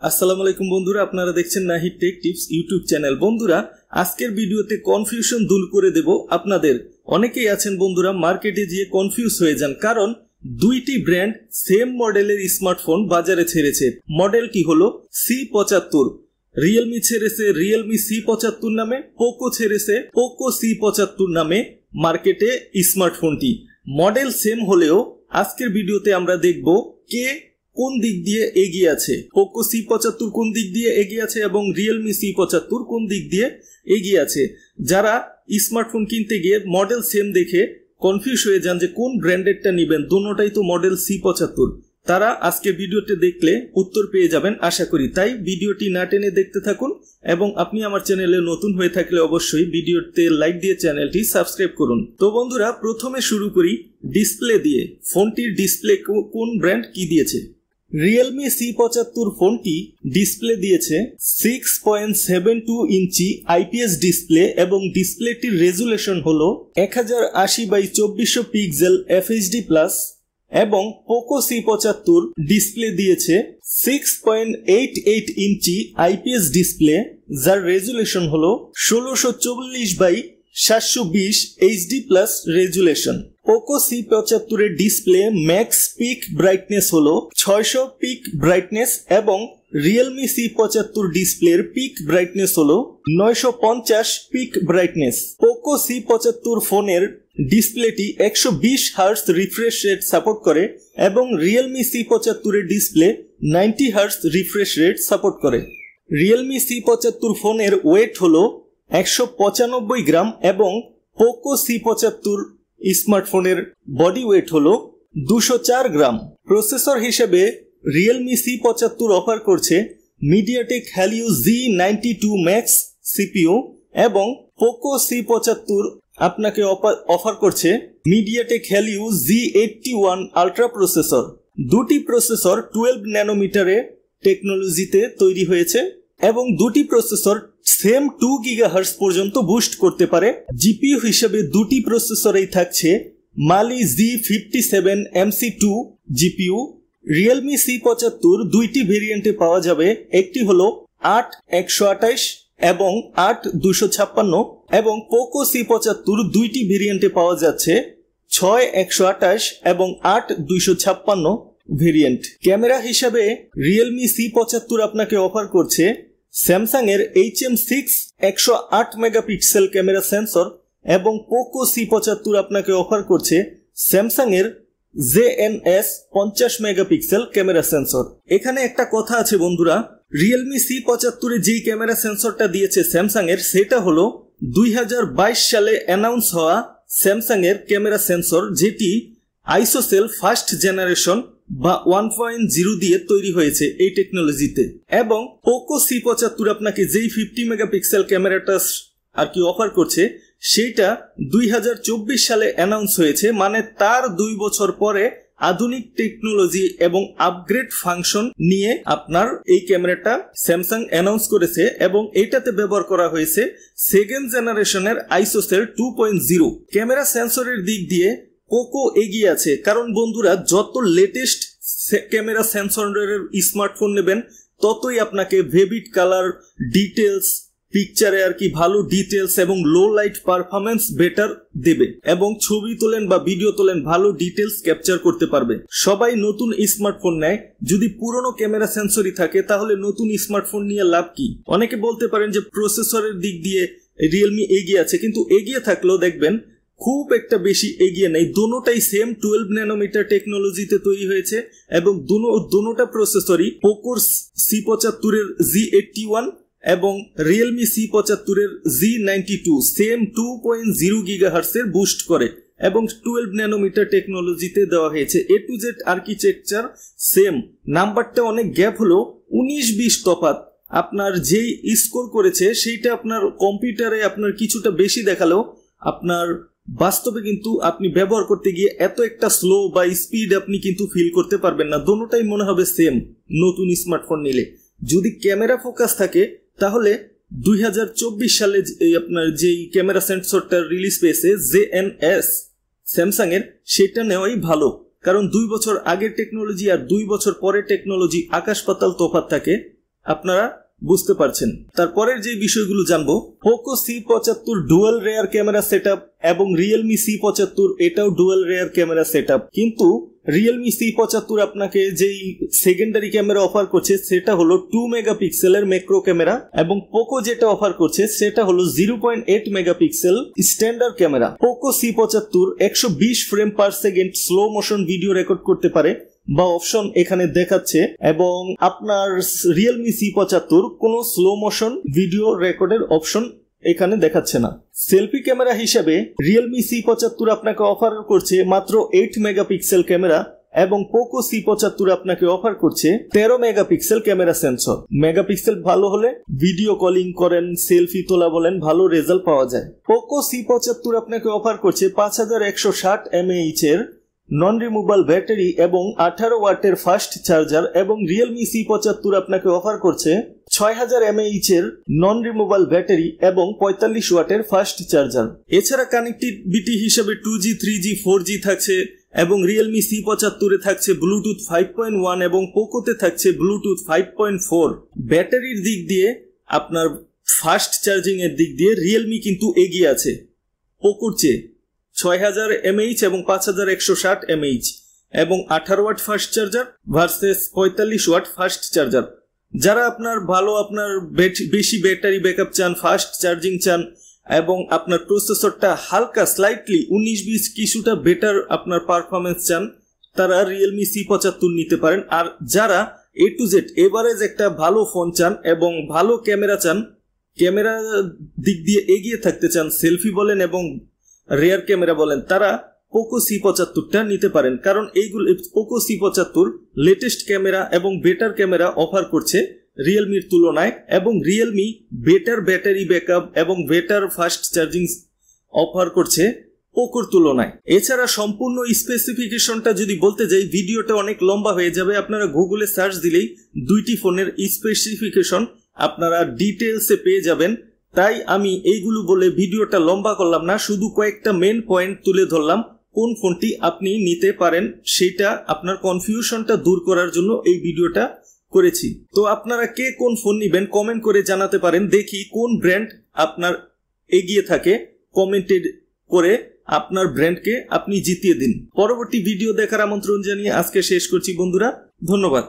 আসসালামু আলাইকুম বন্ধুরা, আপনারা দেখছেন Nahid take tips YouTube channel. বন্ধুরা, আজকের ভিডিওতে কনফিউশন দূর করে দেব আপনাদের। অনেকেই আছেন বন্ধুরা মার্কেটে গিয়ে কনফিউজ হয়ে যান, কারণ দুইটি ব্র্যান্ড সেম মডেলের স্মার্টফোন বাজারে ছেড়েছে। মডেলটি হলো C75। রিয়েলমি ছেড়েছে রিয়েলমি C75 নামে, পোকো ছেড়েছে পোকো C75 নামে মার্কেটে স্মার্টফোনটি। মডেল সেম হলেও আজকের ভিডিওতে আমরা দেখব কে কোন দিক দিয়ে এগিয়ে আছে, পোকো C75 কোন দিক দিয়ে এগিয়ে আছে এবং রিয়েলমি C75 কোন দিক দিয়ে এগিয়ে আছে। যারা স্মার্টফোন কিনতে গিয়ে মডেল সেম দেখে কনফিউজ হয়ে যান যে কোন ব্র্যান্ডেরটা নেবেন, দুটোটাই তো মডেল C75, তারা আজকে ভিডিওটি দেখলে উত্তর পেয়ে যাবেন আশা করি। তাই ভিডিওটি না টেনে দেখতে থাকুন এবং আপনি আমার চ্যানেলে নতুন হয়ে থাকলে অবশ্যই ভিডিওতে লাইক দিয়ে চ্যানেলটি সাবস্ক্রাইব করুন। তো বন্ধুরা, প্রথমে শুরু করি ডিসপ্লে দিয়ে। ফোনটির ডিসপ্লে কোন ব্র্যান্ড কি দিয়েছে। রিয়েলমি C75 ফোনটি ডিসপ্লে দিয়েছে 6.72 ইঞ্চি আইপিএস ডিসপ্লে এবং ডিসপ্লেটির রেজুলেশন হলো 1080x2400 পিক্সেল FHD+। এবং পোকো C75 ডিসপ্লে দিয়েছে 6.88 ইঞ্চি আইপিএস ডিসপ্লে, যার রেজুলেশন হলো 1640x720 HD+ resolution. Poco C75 এর ডিসপ্লে ম্যাক্স পিক ব্রাইটনেস হলো 600 পিক ব্রাইটনেস এবং রিয়েলমি C75 ডিসপ্লের পিক ব্রাইটনেস হলো 950 পিক ব্রাইটনেস। পোকো C75 ফোনের ডিসপ্লেটি 120 হার্টজ রিফ্রেশ রেট সাপোর্ট করে এবং রিয়েলমি C75 এর display 90 hertz refresh rate support করে। রিয়েলমি C75 ফোনের ওয়েট হলো 195 গ্রাম এবং পোকো C75 স্মার্টফোনের বডি ওয়েট হলো 204 গ্রাম। প্রসেসর হিসেবে রিয়েলমি C75 অফার করছে MediaTek Helio Z92 max CPU এবং পোকো C75 আপনাকে অফার করছে MediaTek Helio Z81 ultra processor. দুটি প্রসেসর 12 ন্যানোমিটারে টেকনোলজিতে তৈরি হয়েছে এবং দুটি প্রসেসর সেম 2 গিগাহার্টজ পর্যন্ত বুস্ট করতে পারে। জিপিইউ হিসেবে দুটি প্রসেসরেই থাকছে মালি Z57 MC2 GPU. Realme C75 দুইটি ভেরিয়েন্টে পাওয়া যাবে, একটি হলো 8128 এবং 8256 এবং পোকো C75 দুইটি ভেরিয়েন্টে পাওয়া যাচ্ছে 6128 এবং 8256 ভেরিয়েন্ট। ক্যামেরা হিসাবে রিয়েলমি C75 আপনাকে অফার করছে স্যামসাং এর HM6 108 মেগাপিক্সেল ক্যামেরা সেন্সর এবং পোকো C75 আপনাকে অফার করছে স্যামসাং এর JNS 50 মেগাপিক্সেল ক্যামেরা সেন্সর। এখানে একটা কথা আছে বন্ধুরা, রিয়েলমি C75 যেই ক্যামেরা সেন্সরটা দিয়েছে স্যামসাং এর, সেটা হলো 2022 সালে অ্যানাউন্স হওয়া স্যামসাং এর ক্যামেরা সেন্সর, যেটি আইসোসেল ফার্স্ট জেনারেশন বা 1.0 দিয়ে তৈরি হয়েছে এই টেকনোলজিতে। এবং পোকো C75 আপনাকে যেই 50 মেগাপিক্সেল ক্যামেরাটা আর কি অফার করছে, সেইটা 2024 সালে অ্যানাউন্স হয়েছে, মানে তার 2 বছর পরে আধুনিক টেকনোলজি এবং আপগ্রেড ফাংশন নিয়ে আপনার এই ক্যামেরাটা স্যামসাং অ্যানাউন্স করেছে এবং এটাতে ব্যবহার করা হয়েছে সেকেন্ড জেনারেশনের আইসোসেল 2.0। ক্যামেরা সেন্সরের দিক দিয়ে পোকো এগিয়ে আছে, কারণ বন্ধুরা যত লেটেস্ট ক্যামেরা সেন্সরের স্মার্টফোন নেবেন ততই আপনাকে ভিভিড কালার ডিটেলস, পিকচারে আর কি ভালো ডিটেলস এবং লো লাইট পারফরমেন্স বেটার দেবে এবং ছবি তোলেন বা ভিডিও তোলেন ভালো ডিটেলস ক্যাপচার করতে পারবে। সবাই নতুন স্মার্টফোন নেয়, যদি পুরনো ক্যামেরা সেন্সরই থাকে তাহলে নতুন স্মার্টফোন নিয়ে লাভ কি? অনেকে বলতে পারেন যে প্রসেসরের দিক দিয়ে রিয়েলমি এগিয়ে আছে, কিন্তু এগিয়ে থাকলেও দেখবেন খুব একটা বেশি এগিয়ে নেই। দুটোটাই সেম 12 ন্যানোমিটার টেকনোলজিতে তৈরি হয়েছে এবং দুটোটা প্রসেসরই পোকোর C75 এর Z81 এবং রিয়েলমি C75 এর Z92 সেম 2.0 গিগাহার্টজ এর বুস্ট করে এবং 12 ন্যানোমিটার টেকনোলজিতে দেওয়া হয়েছে। A to Z architecture same, নাম্বারটা অনেক গ্যাপ হলো 19-20 তফাৎ। আপনার যেই স্কোর করেছে সেইটা আপনার কম্পিউটারে আপনার কিছুটা বেশি দেখালেও আপনার বাস্তবে কিন্তু আপনি ব্যবহার করতে গিয়ে এত একটা স্লো বা স্পিড আপনি কিন্তু ফিল করতে পারবেন না। দুটোটাই মনে হবে সেম নতুন স্মার্টফোন নিলে। যদি ক্যামেরা ফোকাস থাকে তাহলে 2024 সালে আপনার যেই ক্যামেরা সেন্সরটা রিলিজ পেয়েছে JNS স্যামসাং এর সেটা নেওয়াই ভালো, কারণ 2 বছর আগের টেকনোলজি আর 2 বছর পরের টেকনোলজি আকাশ পাতাল তফাৎ থাকে, আপনারা বুঝতে পারছেন। তারপরের যে বিষয়গুলো জানবো, Poco C75 dual rare camera setup এবং রিয়েলমি C75 এটাও ডুয়াল রেয়ার ক্যামেরা সেটআপ, কিন্তু রিয়েলমি C75 আপনাকে যেই সেকেন্ডারি ক্যামেরা অফার করছে সেটা হলো 2 মেগাপিক্সেলের ম্যাক্রো ক্যামেরা, এবং পোকো যেটা অফার করছে সেটা হলো 0.8 megapixel standard camera. Poco C75 120 frame per second slow motion video record করতে পারে বা অপশন এখানে দেখাচ্ছে, এবং আপনার রিয়েলমি C75 কোনো স্লো মোশন ভিডিও রেকর্ডের অপশন এখানে দেখাচ্ছে না। সেলফি ক্যামেরা হিসেবে রিয়েলমি C75 আপনাকে অফার করছে মাত্র 8 মেগাপিক্সেল ক্যামেরা, এবং পোকো C75 আপনাকে অফার করছে 13 মেগাপিক্সেল ক্যামেরা সেন্সর। মেগাপিক্সেল ভালো হলে ভিডিও কলিং করেন, সেলফি তোলা বলেন, ভালো রেজাল্ট পাওয়া যায়। পোকো C75 আপনাকে অফার করছে 5160 mAh এর নন রিমুভাল ব্যাটারি এবং 18 ওয়াটের ফাস্ট চার্জার, এবং রিয়েলমি C75 আপনাকে অফার করছে 6000 mAh এর নন রিমুভাল ব্যাটারি এবং 45 ওয়াটের ফাস্ট চার্জার। এছাড়া কানেক্টিভিটি হিসেবে 2G 3G 4G থাকছে, এবং রিয়েলমি C75 থাকছে ব্লুটুথ 5.1 এবং পোকোতে থাকছে ব্লুটুথ 5.4। ব্যাটারির দিক দিয়ে আপনার ফাস্ট চার্জিং এর দিক দিয়ে রিয়েলমি কিন্তু এগিয়ে আছে পোকোর চেয়ে। 6000 mAh এবং 5160 mAh এবং 18 watt fast charger versus 45 watt fast charger. যারা আপনার ভালো আপনার বেশি ব্যাটারি ব্যাকআপ চান, ফাস্ট চার্জিং চান, এবং আপনার প্রসেসরটা হালকা স্লাইটলি 19-20 কিছুটা বেটার আপনার পারফরমেন্স চান, তারা রিয়েলমি C75 নিতে পারেন। আর যারা A to Z এভারেজ একটা ভালো ফোন চান এবং ভালো ক্যামেরা চান, ক্যামেরা দিক দিয়ে এগিয়ে থাকতে চান, সেলফি বলেন এবং রেয়ার ক্যামেরা বলেন, তারা পোকো C75টা নিতে পারেন, কারণ এইগুলো পোকো C75 লেটেস্ট ক্যামেরা এবং বেটার ক্যামেরা অফার করছে রিয়েলমির তুলনায়, এবং রিয়েলমি বেটার ব্যাটারি ব্যাকআপ এবং বেটার ফাস্ট চার্জিং অফার করছে পোকোর তুলনায়। এছাড়া সম্পূর্ণ স্পেসিফিকেশনটা যদি বলতে যাই ভিডিওটা অনেক লম্বা হয়ে যাবে। আপনারা গুগলে সার্চ দিলেই দুইটি ফোনের স্পেসিফিকেশন আপনারা ডিটেলসে পেয়ে যাবেন, তাই আমি এইগুলো বলে ভিডিওটা লম্বা করলাম না, শুধু কয়েকটা মেন পয়েন্ট তুলে ধরলাম কোন ফোনটি আপনি নিতে পারেন, সেটা আপনার কনফিউশনটা দূর করার জন্য এই ভিডিওটা করেছি। তো আপনারা কে কোন ফোন নিবেন কমেন্ট করে জানাতে পারেন, দেখি কোন ব্র্যান্ড আপনার এগিয়ে থাকে, কমেন্টে করে আপনার ব্র্যান্ডকে আপনি জিতিয়ে দিন। পরবর্তী ভিডিও দেখার আমন্ত্রণ জানিয়ে আজকে শেষ করছি বন্ধুরা, ধন্যবাদ।